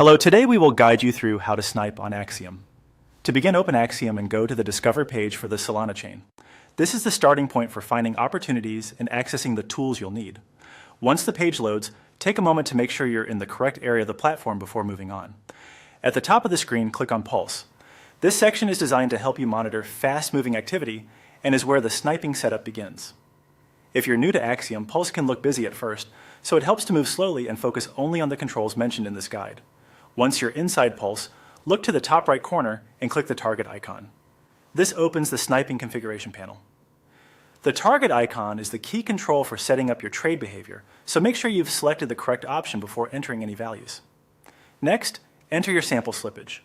Hello, today we will guide you through how to snipe on Axiom. To begin, open Axiom and go to the Discover page for the Solana chain. This is the starting point for finding opportunities and accessing the tools you'll need. Once the page loads, take a moment to make sure you're in the correct area of the platform before moving on. At the top of the screen, click on Pulse. This section is designed to help you monitor fast-moving activity and is where the sniping setup begins. If you're new to Axiom, Pulse can look busy at first, so it helps to move slowly and focus only on the controls mentioned in this guide. Once you're inside Pulse, look to the top right corner and click the target icon. This opens the sniping configuration panel. The target icon is the key control for setting up your trade behavior, so make sure you've selected the correct option before entering any values. Next, enter your sample slippage.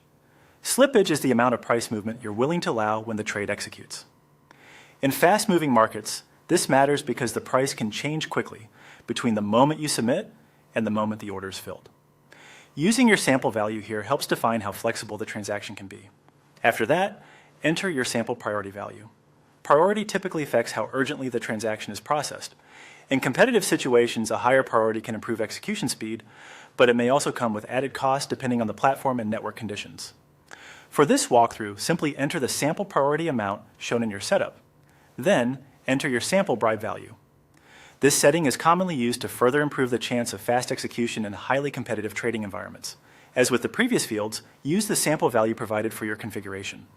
Slippage is the amount of price movement you're willing to allow when the trade executes. In fast-moving markets, this matters because the price can change quickly between the moment you submit and the moment the order is filled. Using your sample value here helps define how flexible the transaction can be. After that, enter your sample priority value. Priority typically affects how urgently the transaction is processed. In competitive situations, a higher priority can improve execution speed, but it may also come with added cost depending on the platform and network conditions. For this walkthrough, simply enter the sample priority amount shown in your setup. Then, enter your sample bribe value. This setting is commonly used to further improve the chance of fast execution in highly competitive trading environments. As with the previous fields, use the sample value provided for your configuration.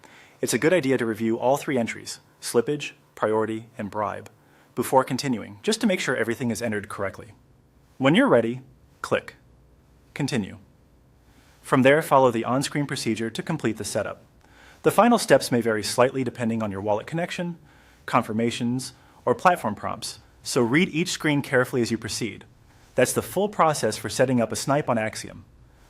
It's a good idea to review all three entries, slippage, priority, and bribe, before continuing, just to make sure everything is entered correctly. When you're ready, click Continue. From there, follow the on-screen procedure to complete the setup. The final steps may vary slightly depending on your wallet connection, confirmations, or platform prompts, so read each screen carefully as you proceed. That's the full process for setting up a snipe on Axiom.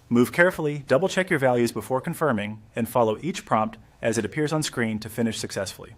Move carefully, double-check your values before confirming, and follow each prompt as it appears on screen to finish successfully.